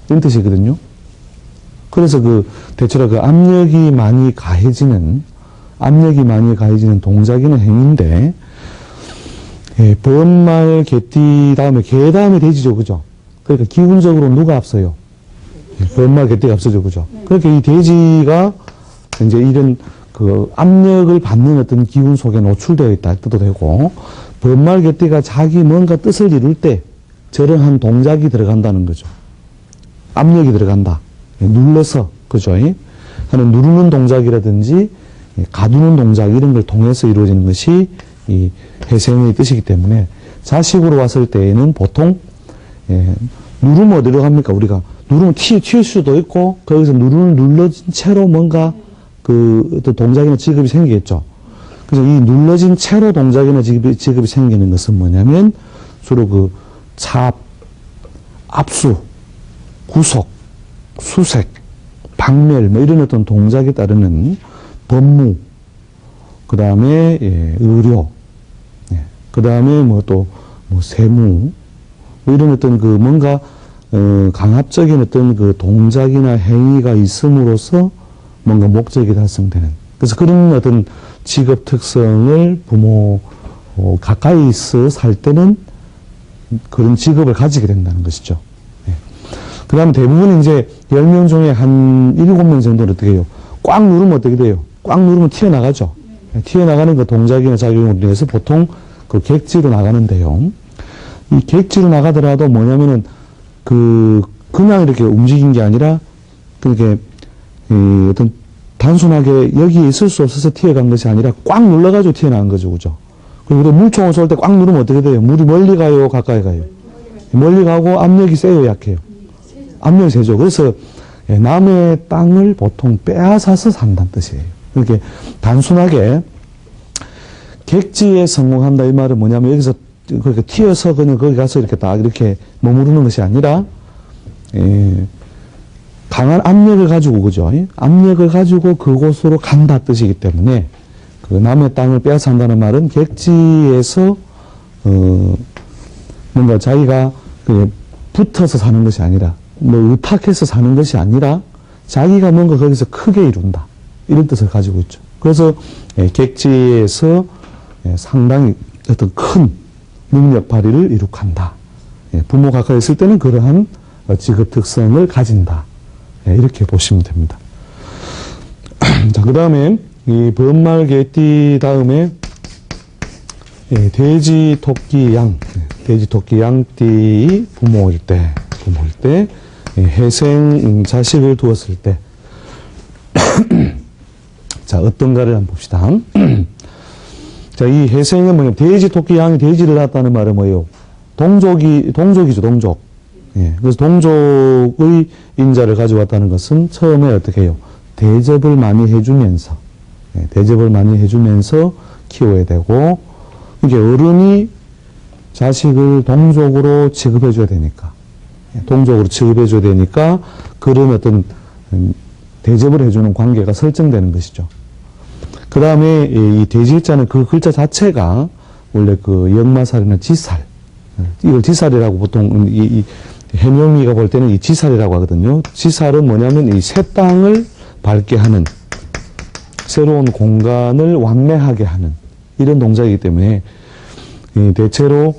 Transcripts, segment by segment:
이런 뜻이거든요. 그래서 대체로 압력이 많이 가해지는 동작이나 행위인데, 예, 범말, 개띠 다음에, 개 다음에 돼지죠, 그죠? 그러니까 기운적으로 누가 앞서요? 예, 범말, 개띠가 앞서죠, 그죠? 그러니까 이 돼지가 이제 이런 압력을 받는 어떤 기운 속에 노출되어 있다 해도 되고, 범말, 개띠가 자기 뭔가 뜻을 이룰 때 저러한 동작이 들어간다는 거죠. 압력이 들어간다. 눌러서, 그죠? 하는 누르는 동작이라든지, 가두는 동작, 이런 걸 통해서 이루어지는 것이 이 해생의 뜻이기 때문에, 자식으로 왔을 때에는 보통, 누르면 어디로 갑니까? 우리가 누르면 튈 수도 있고, 거기서 눌러진 채로 뭔가 어떤 동작이나 직업이 생기겠죠. 그래서 이 눌러진 채로 동작이나 직업이 생기는 것은 뭐냐면, 주로 찹, 압수, 구속, 수색, 박멸, 뭐 이런 어떤 동작에 따르는 법무, 그 다음에, 의료, 그 다음에 세무, 뭐 이런 어떤 뭔가, 강압적인 어떤 동작이나 행위가 있음으로써 뭔가 목적이 달성되는. 그래서 그런 어떤 직업 특성을 가까이서 살 때는 그런 직업을 가지게 된다는 것이죠. 그 다음에 대부분 이제 10명 중에 한 7명 정도는 어떻게 해요? 꽉 누르면 어떻게 돼요? 꽉 누르면 튀어나가죠. 튀어나가는 그 동작이나 작용으로 인해서 보통 객지로 나가는데요. 이 객지로 나가더라도 뭐냐면은 그냥 이렇게 움직인 게 아니라 그렇게 어떤 단순하게 여기에 있을 수 없어서 튀어간 것이 아니라 꽉 눌러가지고 튀어나간 거죠. 그죠? 그리고 물총을 쏠 때 꽉 누르면 어떻게 돼요? 물이 멀리 가요? 가까이 가요? 멀리 가고 압력이 세요? 약해요? 압력이 세죠. 그래서 남의 땅을 보통 빼앗아서 산다는 뜻이에요. 이렇게 단순하게 객지에 성공한다 이 말은 뭐냐면 여기서 그렇게 튀어서 그냥 거기 가서 이렇게 딱 이렇게 머무르는 것이 아니라 강한 압력을 가지고, 그죠? 압력을 가지고 그곳으로 간다 뜻이기 때문에 남의 땅을 빼앗아 산다는 말은 객지에서 뭔가 자기가 붙어서 사는 것이 아니라 의탁해서 사는 것이 아니라 자기가 뭔가 거기서 크게 이룬다. 이런 뜻을 가지고 있죠. 그래서 객지에서 상당히 어떤 큰 능력 발휘를 이룩한다. 부모 가까이 있을 때는 그러한 직업 특성을 가진다. 이렇게 보시면 됩니다. 자, 그 다음에 이 범말, 개띠 다음에 돼지, 토끼, 양. 돼지, 토끼, 양띠 부모일 때 해생 자식을 두었을 때 자, 어떤가를 한번 봅시다. 자, 이 해생은 뭐냐면 돼지, 토끼, 양이 돼지를 낳았다는 말은 뭐예요? 동족이죠, 동족. 그래서 동족의 인자를 가져왔다는 것은 처음에 어떻게 해요? 대접을 많이 해주면서 키워야 되고, 이게 어른이 자식을 동족으로 취급해줘야 되니까, 그런 어떤 대접을 해주는 관계가 설정되는 것이죠. 그 다음에 이 돼지자는 그 글자 자체가 원래 역마살이나 지살, 이걸 지살이라고 보통 이 해명이가 볼 때는 이 지살이라고 하거든요. 지살은 뭐냐면 이 새 땅을 밟게 하는, 새로운 공간을 왕래하게 하는 이런 동작이기 때문에 대체로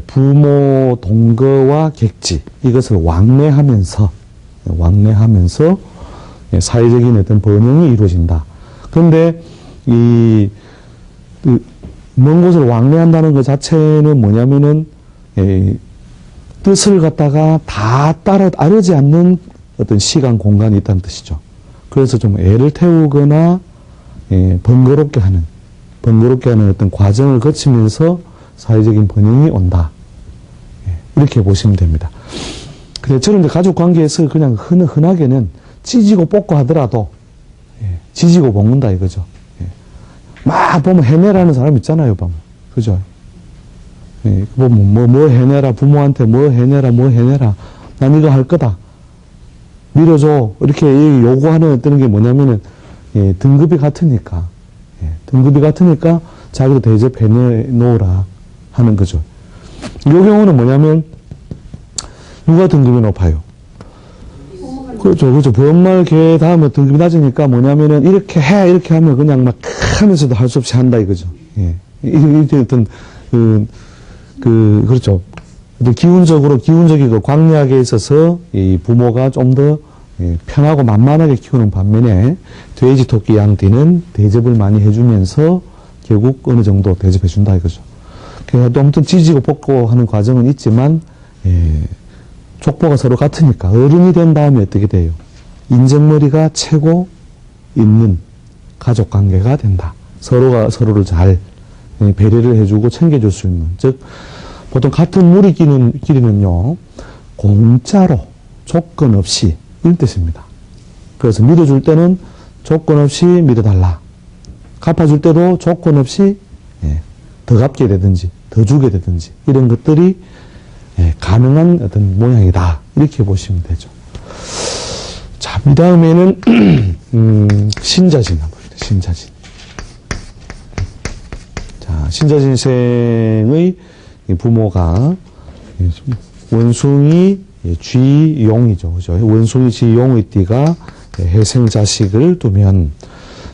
부모 동거와 객지 이것을 왕래하면서 사회적인 어떤 번영이 이루어진다. 그런데 먼 곳을 왕래한다는 것 자체는 뭐냐면은 뜻을 갖다가 다 따르지 않는 어떤 시간 공간이 있다는 뜻이죠. 그래서 좀 애를 태우거나 번거롭게 하는 어떤 과정을 거치면서 사회적인 번영이 온다. 이렇게 보시면 됩니다. 근데 저는 이제 가족 관계에서 그냥 흔하게는 찢고 뽑고 하더라도 지지고 볶는다 이거죠. 막 보면 해내라는 사람 있잖아요, 보면. 그죠? 뭐 해내라, 부모한테 뭐 해내라. 난 이거 할 거다. 밀어줘. 이렇게 요구하는 어떤 게 뭐냐면은, 등급이 같으니까 자기도 대접해 놓으라 하는 거죠. 이 경우는 뭐냐면, 누가 등급이 높아요? 그렇죠. 보험말 개 다음에 등급이 낮으니까 뭐냐면은 이렇게 해 이렇게 하면 그냥 막 하면서도 할 수 없이 한다 이거죠. 예. 이게 어떤 그렇죠. 기운적이고 광약에 있어서 이 부모가 좀 더 편하고 만만하게 키우는 반면에 돼지, 토끼, 양, 띠는 대접을 많이 해주면서 결국 어느 정도 대접해준다 이거죠. 그러니까 아무튼 찢고 뽑고 하는 과정은 있지만 족보가 서로 같으니까 어른이 된 다음에 어떻게 돼요? 인정머리가 최고 있는 가족 관계가 된다. 서로가 서로를 잘 배려를 해주고 챙겨줄 수 있는. 즉 보통 같은 무리끼리는요 공짜로 조건 없이 이런 뜻입니다. 그래서 믿어줄 때는 조건 없이 믿어달라. 갚아줄 때도 조건 없이 더 갚게 되든지 더 주게 되든지 이런 것들이 가능한 어떤 모양이다. 이렇게 보시면 되죠. 자, 이 다음에는 신자진 한번 봅니다. 신자진. 자, 신자진생의 부모가 원숭이 쥐용이죠. 그죠? 원숭이 쥐용의 띠가 해생자식을 두면,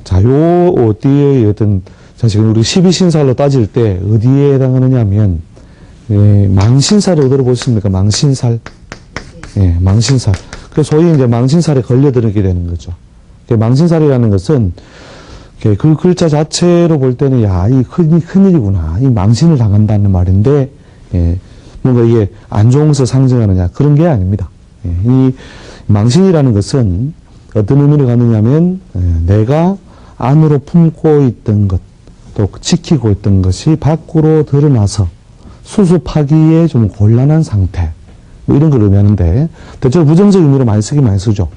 자, 요 띠의 어떤 자식은 우리 12신살로 따질 때 어디에 해당하느냐 하면, 망신살을 들어보셨습니까? 망신살. 예, 망신살. 그래서 소위 이제 망신살에 걸려들게 되는 거죠. 망신살이라는 것은 그 글자 자체로 볼 때는 야, 이 큰일이구나. 이 망신을 당한다는 말인데, 뭔가 이게 안 좋은 것을 상징하느냐. 그런 게 아닙니다. 이 망신이라는 것은 어떤 의미를 갖느냐 하면, 내가 안으로 품고 있던 것, 또 지키고 있던 것이 밖으로 드러나서 수습하기에 좀 곤란한 상태. 뭐 이런 걸 의미하는데, 대체로 부정적 의미로 많이 쓰죠.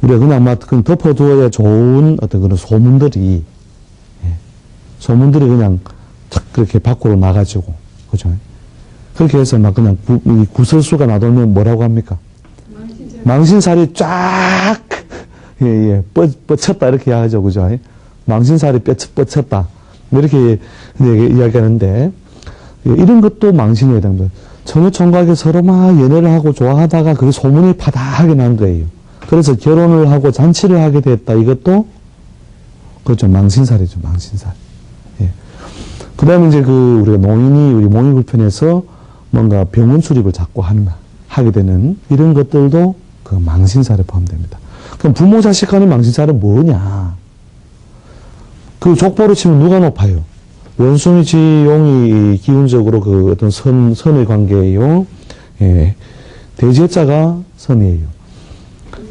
우리가 그냥 막 덮어두어야 좋은 어떤 그런 소문들이 그냥 탁 그렇게 밖으로 나가지고, 그죠? 그렇게 해서 막 그냥 구설수가 나돌면 뭐라고 합니까? 망신살이 쫙, 뻗쳤다, 이렇게 하죠, 그죠? 망신살이 뻗쳤다. 이렇게 이야기하는데, 이런 것도 망신에 해당돼요. 처녀총각이 서로 막 연애를 하고 좋아하다가 그게 소문이 파다하게 난 거예요. 그래서 결혼을 하고 잔치를 하게 됐다. 이것도, 그렇죠. 망신살이죠, 망신살. 그 다음에 이제 우리가 우리 몽이불편에서 뭔가 병원 출입을 자꾸 하게 되는 이런 것들도 그 망신살에 포함됩니다. 그럼 부모 자식 간의 망신살은 뭐냐? 그 족보로 치면 누가 높아요? 원숭이 쥐용이 기운적으로 그 어떤 선의 관계예요. 돼지자가 선이에요.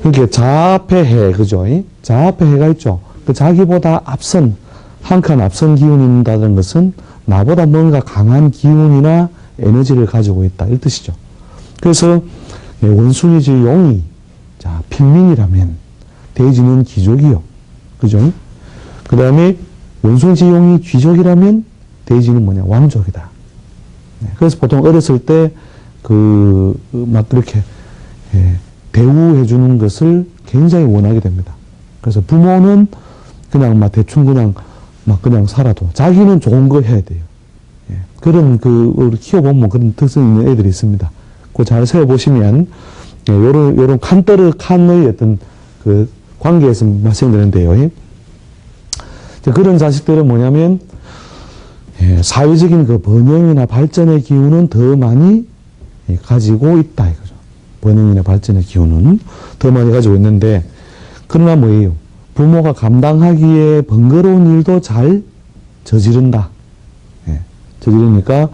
그러니까 자폐해, 그죠? 자폐해가 있죠. 그 자기보다 앞선, 한 칸 앞선 기운이 있다는 것은 나보다 뭔가 강한 기운이나 에너지를 가지고 있다. 이 뜻이죠. 그래서 원숭이 쥐용이, 자, 필민이라면 돼지는 귀족이요. 그죠? 그 다음에 원숭이 쥐용이 귀족이라면 돼지는 뭐냐? 왕족이다. 그래서 보통 어렸을 때 막 그렇게 대우해주는 것을 굉장히 원하게 됩니다. 그래서 부모는 그냥 막 대충 그냥 살아도 자기는 좋은 거 해야 돼요. 그런 우리 키워보면 그런 특성 있는 애들이 있습니다. 그거 잘 세워보시면 요런 칸의 어떤 그 관계에서 발생되는데요. 그런 자식들은 뭐냐면 사회적인 그 번영이나 발전의 기운은 더 많이 가지고 있다 이거죠. 번영이나 발전의 기운은 더 많이 가지고 있는데, 그러나 뭐예요? 부모가 감당하기에 번거로운 일도 잘 저지른다. 저지르니까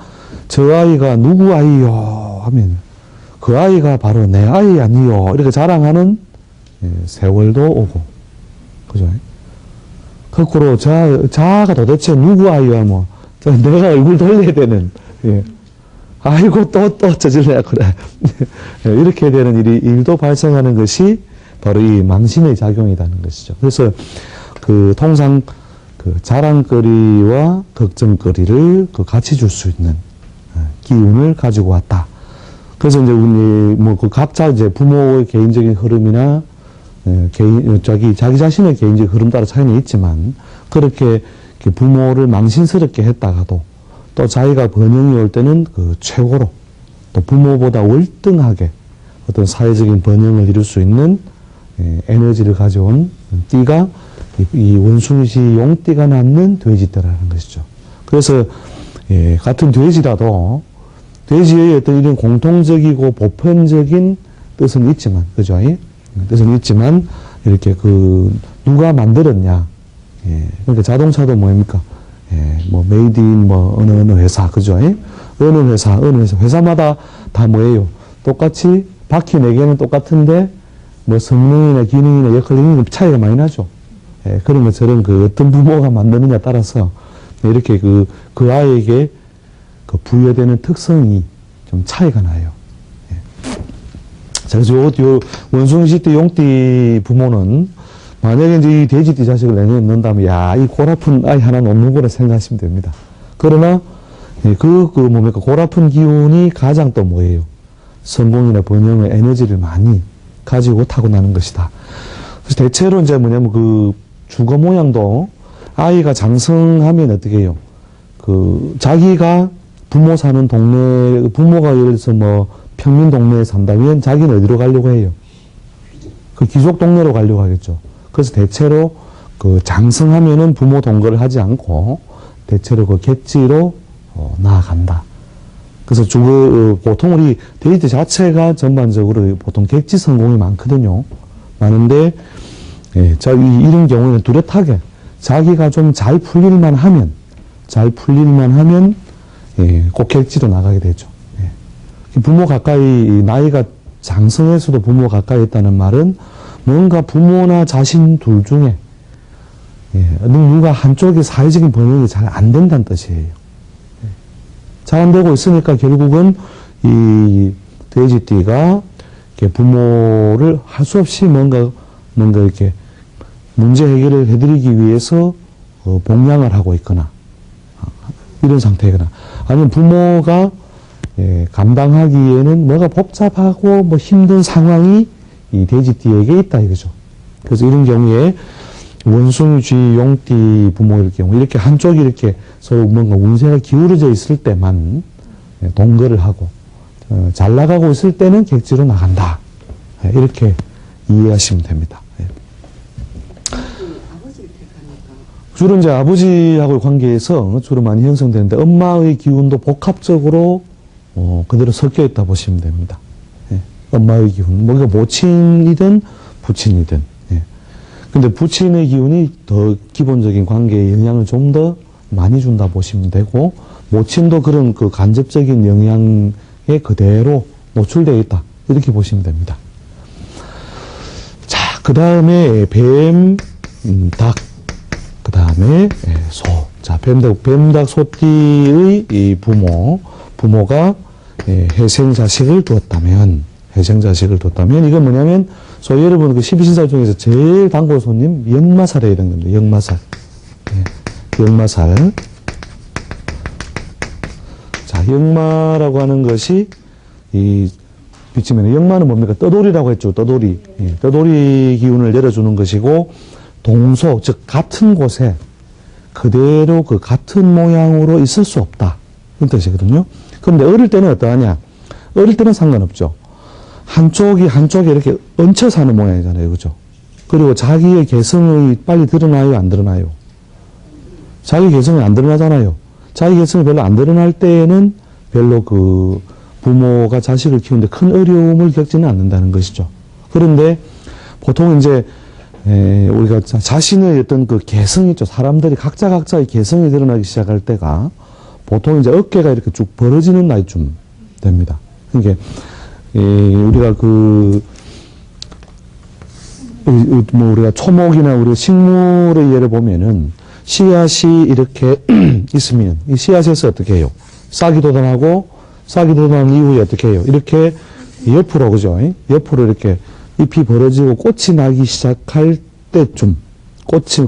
저 아이가 누구 아이요 하면 그 아이가 바로 내 아이 아니요 이렇게 자랑하는 세월도 오고, 그죠? 거꾸로 자가 도대체 누구 아이야 뭐 내가 얼굴 돌려야 되는, 아이고 또 저질러야 그래. 이렇게 되는 일도 발생하는 것이 바로 이 망신의 작용이라는 것이죠. 그래서 통상 자랑거리와 걱정거리를 같이 줄 수 있는 기운을 가지고 왔다. 그래서 이제 우리 각자 이제 부모의 개인적인 흐름이나 자기 자신의 개인적 흐름 따라 차이는 있지만, 그렇게 부모를 망신스럽게 했다가도 또 자기가 번영이 올 때는 최고로 또 부모보다 월등하게 어떤 사회적인 번영을 이룰 수 있는 에너지를 가져온 띠가 이 원숭이시 용띠가 낳는 돼지띠라는 것이죠. 그래서 같은 돼지라도 돼지의 어떤 이런 공통적이고 보편적인 뜻은 있지만, 그죠? 뜻은 있지만 이렇게 누가 만들었냐? 그러니까 자동차도 뭡니까? 뭐 메이드 인 뭐 어느 회사, 그죠? 어느 회사마다 다 뭐예요? 똑같이 바퀴 4개는 똑같은데 뭐 성능이나 기능이나 역할 능력이 차이가 많이 나죠. 그런 것처럼 어떤 부모가 만드느냐에 따라서 이렇게 그 아이에게 부여되는 특성이 좀 차이가 나요. 자, 그래서 요 원숭이시 띠 용띠 부모는 만약에 이제 이 돼지띠 자식을 내년에 넣는다면, 야, 이 골아픈 아이 하나 놓는 거라 생각하시면 됩니다. 그러나, 뭡니까, 골아픈 기운이 가장 또 뭐예요? 성공이나 번영의 에너지를 많이 가지고 타고나는 것이다. 그래서 대체로 이제 뭐냐면 주거 모양도 아이가 장성하면 어떻게 해요? 자기가 부모 사는 동네, 부모가 예를 들어서 뭐 평민 동네에 산다면 자기는 어디로 가려고 해요? 귀족 동네로 가려고 하겠죠. 그래서 대체로 장성하면은 부모 동거를 하지 않고 대체로 객지로 나아간다. 그래서 보통 우리 데이트 자체가 전반적으로 보통 객지 성공이 많거든요. 많은데, 이런 경우에는 뚜렷하게 자기가 좀 잘 풀릴만 하면, 꼭 객지로 나가게 되죠. 부모 가까이, 나이가 장성해서도 부모 가까이 있다는 말은 뭔가 부모나 자신 둘 중에, 누가 한쪽의 사회적인 번영이 잘 안 된다는 뜻이에요. 잘 안 되고 있으니까 결국은 이 돼지띠가 부모를 할 수 없이 뭔가 이렇게 문제 해결을 해드리기 위해서 봉양을 하고 있거나 이런 상태거나, 아니면 부모가 감당하기에는 뭐가 복잡하고 뭐 힘든 상황이 이 돼지띠에게 있다 이거죠. 그래서 이런 경우에 원숭이쥐 용띠 부모일 경우 이렇게 한쪽이 이렇게 서로 뭔가 운세가 기울어져 있을 때만 동거를 하고, 잘 나가고 있을 때는 객지로 나간다. 이렇게 이해하시면 됩니다. 주로 이제 아버지하고의 관계에서 주로 많이 형성되는데, 엄마의 기운도 복합적으로 그대로 섞여 있다 보시면 됩니다. 엄마의 기운, 뭔가 모친이든 부친이든. 근데 부친의 기운이 더 기본적인 관계에 영향을 좀 더 많이 준다 보시면 되고, 모친도 그런 간접적인 영향에 그대로 노출되어 있다. 이렇게 보시면 됩니다. 자, 그 다음에 뱀, 닭, 그 다음에 소. 자, 뱀닭, 소띠의 이 부모가 회생 자식을 두었다면, 이건 뭐냐면, 소위 여러분 그 12신살 중에서 제일 단골 손님, 역마살에 이런 겁니다. 역마살. 역마살. 자, 역마라고 하는 것이, 비치면, 역마는 뭡니까? 떠돌이라고 했죠. 떠돌이. 떠돌이 기운을 내려주는 것이고, 동소, 즉, 같은 곳에 그대로 같은 모양으로 있을 수 없다. 그런 뜻이거든요. 그런데 어릴 때는 어떠하냐? 어릴 때는 상관없죠. 한쪽이 이렇게 얹혀 사는 모양이잖아요. 그죠? 그리고 자기의 개성이 빨리 드러나요? 안 드러나요? 자기 개성이 안 드러나잖아요. 자기 개성이 별로 안 드러날 때에는 별로 부모가 자식을 키우는데 큰 어려움을 겪지는 않는다는 것이죠. 그런데 보통 이제 우리가 자신의 어떤 개성이 있죠. 사람들이 각자의 개성이 드러나기 시작할 때가 보통 이제 어깨가 이렇게 쭉 벌어지는 나이쯤 됩니다. 그러니까 우리가 우리가 초목이나 우리 식물의 예를 보면은 씨앗이 이렇게 있으면 이 씨앗에서 어떻게 해요? 싹이 돋아나고 싹이 돋아난 이후에 어떻게 해요? 이렇게 옆으로, 그죠? 옆으로 이렇게 잎이 벌어지고 꽃이 나기 시작할 때쯤 꽃을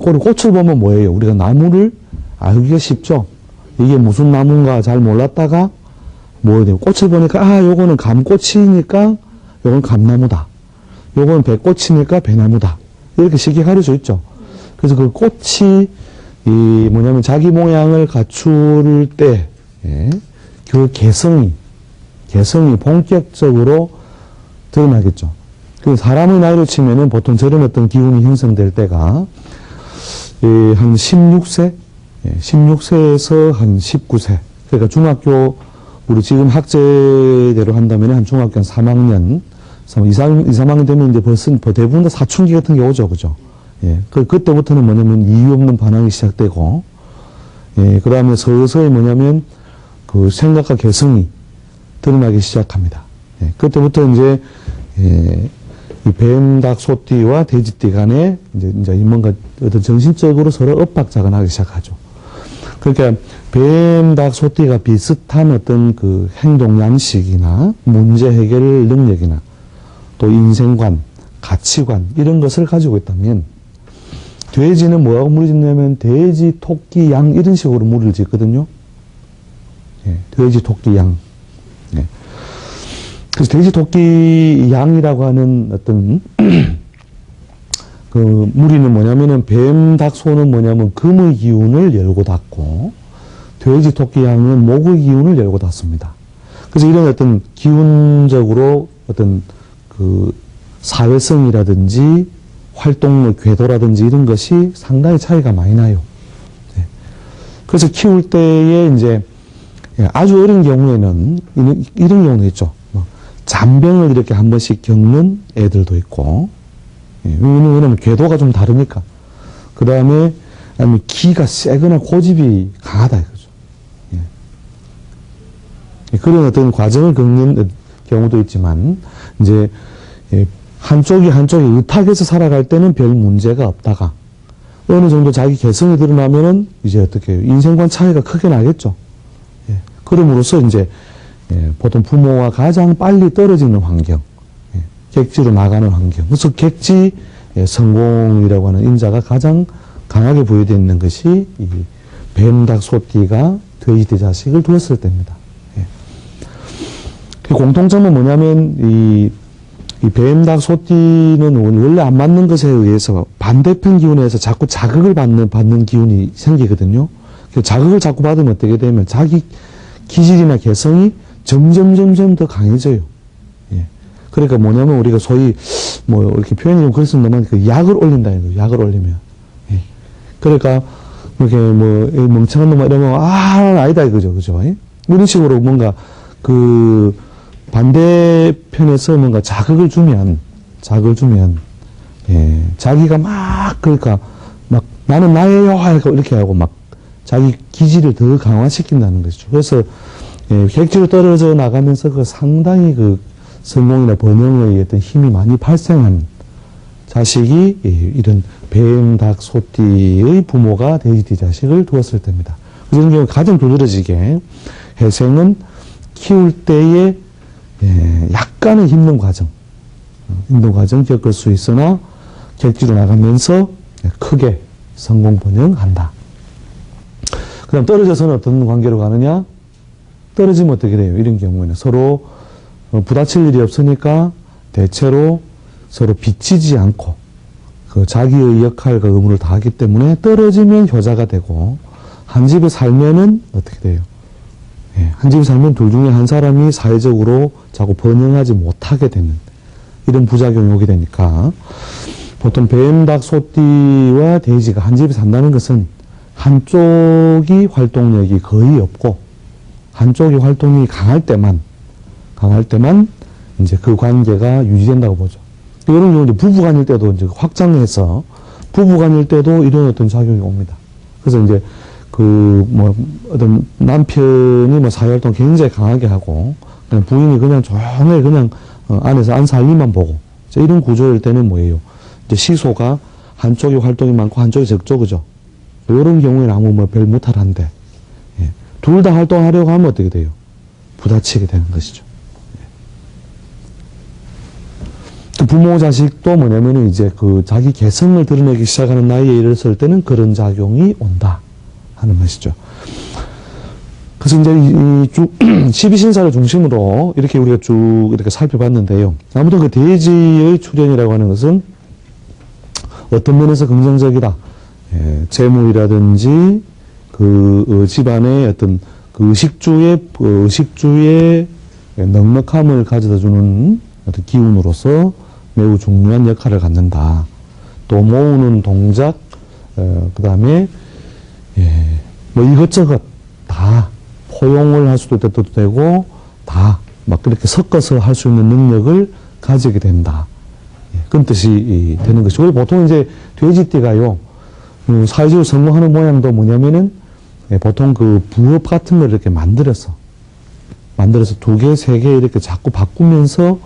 보면 뭐예요? 우리가 나무를 알기가 쉽죠? 이게 무슨 나무인가 잘 몰랐다가 뭐야 돼요? 꽃을 보니까 요거는 감꽃이니까 요건 감나무다. 요건 배꽃이니까 배나무다. 이렇게 쉽게 가려져 있죠. 그래서 그 꽃이 뭐냐면 자기 모양을 갖출 때 그 개성이 본격적으로 드러나겠죠. 그 사람의 나이로 치면은 보통 저런 어떤 기운이 형성될 때가 한 16세? 16세에서 한 19세. 그러니까 중학교, 우리 지금 학제대로 한다면 한 중학교 한 3학년, 2, 3학년 되면 이제 벌써 대부분 다 사춘기 같은 게 오죠. 그죠? 예. 그때부터는 뭐냐면 이유 없는 반항이 시작되고, 예. 그 다음에 서서히 뭐냐면 그 생각과 개성이 드러나기 시작합니다. 예. 그때부터 이제, 예. 이 뱀, 닭, 소띠와 돼지띠 간에 이제 뭔가 어떤 정신적으로 서로 엇박자가 나기 시작하죠. 그러니까 뱀, 닭, 소띠가 비슷한 어떤 그 행동 양식이나 문제 해결 능력이나 또 인생관, 가치관 이런 것을 가지고 있다면 돼지는 뭐하고 무리 짓냐면 돼지, 토끼, 양 이런 식으로 무리를 짓거든요. 예, 돼지, 토끼, 양. 예. 그래서 돼지, 토끼, 양이라고 하는 어떤 그 무리는 뭐냐면은 뱀, 닭, 소는 뭐냐면 금의 기운을 열고 닫고 돼지, 토끼, 양은 목의 기운을 열고 닫습니다. 그래서 이런 어떤 기운적으로 어떤 그 사회성이라든지 활동의 궤도라든지 이런 것이 상당히 차이가 많이 나요. 네. 그래서 키울 때에 이제 아주 어린 경우에는 이런 경우도 있죠. 잔병을 이렇게 한 번씩 겪는 애들도 있고, 왜냐면 궤도가 좀 다르니까. 그 다음에, 아니면 기가 세거나 고집이 강하다 이거죠. 예. 그런 어떤 과정을 겪는 경우도 있지만, 이제, 한쪽이 의탁해서 살아갈 때는 별 문제가 없다가, 어느 정도 자기 개성이 드러나면은, 이제 어떻게, 인생관 차이가 크게 나겠죠. 예. 그럼으로써 이제, 예, 보통 부모와 가장 빨리 떨어지는 환경, 예, 객지로 나가는 환경. 그래서 객지 성공이라고 하는 인자가 가장 강하게 부여되어 있는 것이 이 뱀, 닭, 소띠가 돼지띠 자식을 두었을 때입니다. 예. 그 공통점은 뭐냐면 이 뱀, 닭, 소띠는 원래 안 맞는 것에 의해서 반대편 기운에서 자꾸 자극을 받는 기운이 생기거든요. 그 자극을 자꾸 받으면 어떻게 되면 자기 기질이나 개성이 점점 더 강해져요. 예. 그러니까 뭐냐면 우리가 소위 뭐 이렇게 표현이 좀 그렇습니다만 그 약을 올린다 이거 약을 올리면. 예. 그러니까 이렇게 뭐 멍청한 놈 이러면 아니다 이거죠, 그죠? 예? 이런 식으로 뭔가 그 반대편에서 뭔가 자극을 주면 예. 자기가 막 그러니까 막 나는 나예요 이렇게 하고 막 자기 기질을 더 강화시킨다는 것이죠. 그래서 예, 객지로 떨어져 나가면서 그 상당히 그 성공이나 번영의 어떤 힘이 많이 발생한 자식이 예, 이런 뱀, 닭, 소띠의 부모가 돼지띠 자식을 두었을 때입니다. 그래서 이런 경우 가장 두드러지게 회생은 키울 때에 예, 약간의 힘든 과정 겪을 수 있으나 객지로 나가면서 크게 성공 번영한다. 그 다음 떨어져서는 어떤 관계로 가느냐? 떨어지면 어떻게 돼요? 이런 경우에는 서로 부딪힐 일이 없으니까 대체로 서로 비치지 않고 그 자기의 역할과 의무를 다하기 때문에 떨어지면 효자가 되고 한 집에 살면은 어떻게 돼요? 예, 한 집에 살면 둘 중에 한 사람이 사회적으로 자꾸 번영하지 못하게 되는 이런 부작용이 오게 되니까 보통 뱀, 닭, 소띠와 돼지가 한 집에 산다는 것은 한쪽이 활동력이 거의 없고 한쪽이 활동이 강할 때만 이제 그 관계가 유지된다고 보죠. 이런 경우 이제 부부간일 때도 이제 확장해서 부부간일 때도 이런 어떤 작용이 옵니다. 그래서 이제 그 뭐 어떤 남편이 뭐 사회활동 굉장히 강하게 하고 그냥 부인이 그냥 조용히 그냥 안에서 안 살림만 보고 이런 구조일 때는 뭐예요? 이제 시소가 한쪽이 활동이 많고 한쪽이 적죠, 그죠? 이런 경우에는 아무 뭐 별 못할한데 둘 다 활동하려고 하면 어떻게 돼요? 부딪히게 되는 것이죠. 그 부모 자식도 뭐냐면은 이제 그 자기 개성을 드러내기 시작하는 나이에 이르렀을 때는 그런 작용이 온다 하는 것이죠. 그래서 이제 이 12신사를 중심으로 이렇게 우리가 쭉 이렇게 살펴봤는데요. 아무튼 그 돼지의 출현이라고 하는 것은 어떤 면에서 긍정적이다. 예, 재물이라든지 그 집안의 어떤 그 의식주의 넉넉함을 가져다 주는 어떤 기운으로서 매우 중요한 역할을 갖는다. 또 모으는 동작, 그 다음에, 뭐 이것저것 다 포용을 할 수도 되고, 다 막 그렇게 섞어서 할 수 있는 능력을 가지게 된다. 그런 뜻이 되는 것이고, 보통 이제 돼지띠가요, 사회적으로 성공하는 모양도 뭐냐면은, 보통 그 부업 같은 걸 이렇게 만들어서 2개, 3개 이렇게 자꾸 바꾸면서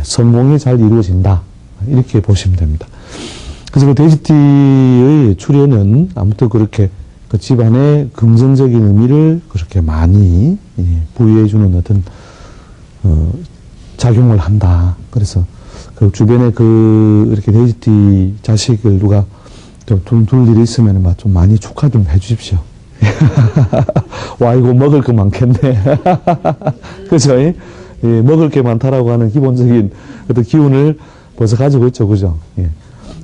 성공이 잘 이루어진다. 이렇게 보시면 됩니다. 그래서 그 돼지띠의 출현은 아무튼 그렇게 그 집안에 긍정적인 의미를 그렇게 많이 부여해주는 어떤, 작용을 한다. 그래서 그 주변에 이렇게 돼지띠 자식을 누가 좀 둘 일이 있으면 막 좀 많이 축하 좀 해주십시오. 와, 이거 먹을 거 많겠네. 그죠? 예, 먹을 게 많다라고 하는 기본적인 어떤 기운을 벌써 가지고 있죠. 그죠? 예.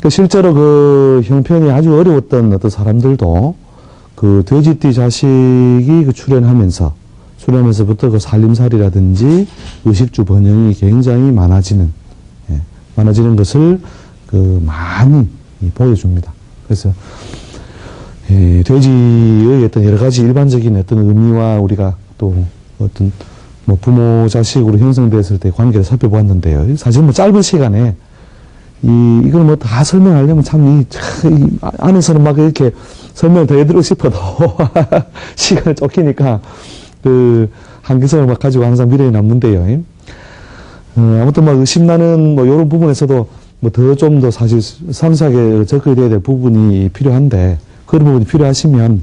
실제로 그 형편이 아주 어려웠던 어떤 사람들도 그 돼지띠 자식이 출현하면서부터 그 살림살이라든지 의식주 번영이 굉장히 많아지는 것을 많이 보여줍니다. 그래서 돼지의 어떤 여러 가지 일반적인 어떤 의미와 우리가 또 어떤 뭐 부모 자식으로 형성되었을 때 관계를 살펴보았는데요. 사실 뭐 짧은 시간에 이걸 뭐 다 설명하려면 참 이 안에서는 막 이렇게 설명을 더 해드리고 싶어도 시간을 쫓기니까 한계성을 막 가지고 항상 미련이 남는데요. 아무튼 막 의심나는 뭐 이런 부분에서도 뭐 좀 더 사실 상세하게 접근이 돼야 될 부분이 필요한데, 그런 부분이 필요하시면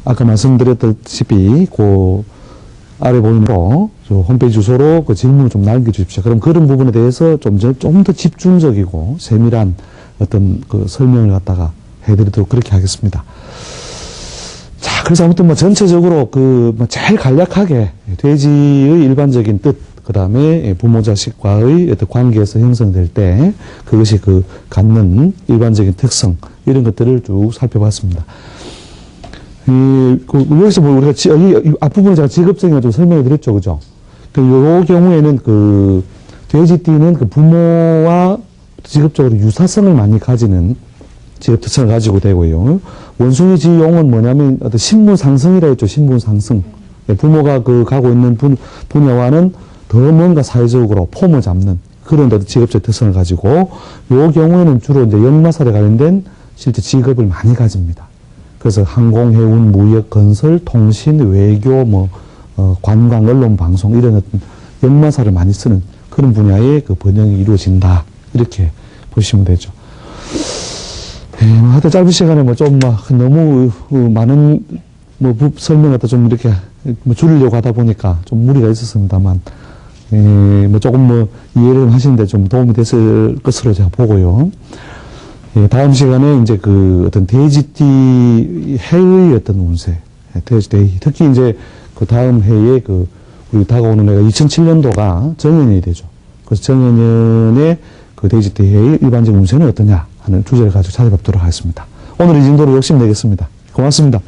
아까 말씀드렸다시피 아래 보이는 홈페이지 주소로 그 질문을 좀 남겨주십시오. 그럼 그런 부분에 대해서 좀 더 집중적이고 세밀한 어떤 그 설명을 갖다가 해드리도록 그렇게 하겠습니다. 자, 그래서 아무튼 뭐 전체적으로 제일 간략하게 돼지의 일반적인 뜻, 그 다음에 부모 자식과의 어떤 관계에서 형성될 때 그것이 갖는 일반적인 특성, 이런 것들을 쭉 살펴봤습니다. 여기서 뭐 우리가 이 앞부분에 제가 직업적인 좀 설명해 드렸죠. 그죠? 요 경우에는 돼지띠는 부모와 직업적으로 유사성을 많이 가지는 직업 특성을 가지고 되고요. 원숭이 지용은 뭐냐면 어떤 신분상승이라 했죠. 신분상승. 부모가 가고 있는 분야와는 더 뭔가 사회적으로 폼을 잡는 그런 어떤 직업적 특성을 가지고, 요 경우에는 주로 이제 역마살에 관련된 실제 직업을 많이 가집니다. 그래서 항공, 해운, 무역, 건설, 통신, 외교, 관광, 언론, 방송, 이런 어떤 역마살을 많이 쓰는 그런 분야의 번영이 이루어진다. 이렇게 보시면 되죠. 하여튼 짧은 시간에 너무 많은 설명 갖다 좀 이렇게 줄이려고 하다 보니까 좀 무리가 있었습니다만, 조금 이해를 하시는데 좀 도움이 됐을 것으로 제가 보고요. 다음 시간에 이제 어떤 돼지띠 해의 어떤 운세, 특히 이제 다음 해에 우리 다가오는 해가 2007년도가 정해년이 되죠. 그래서 정해년에 돼지띠 해의 일반적인 운세는 어떠냐 하는 주제를 가지고 찾아뵙도록 하겠습니다. 오늘 이 정도로 욕심내겠습니다. 고맙습니다.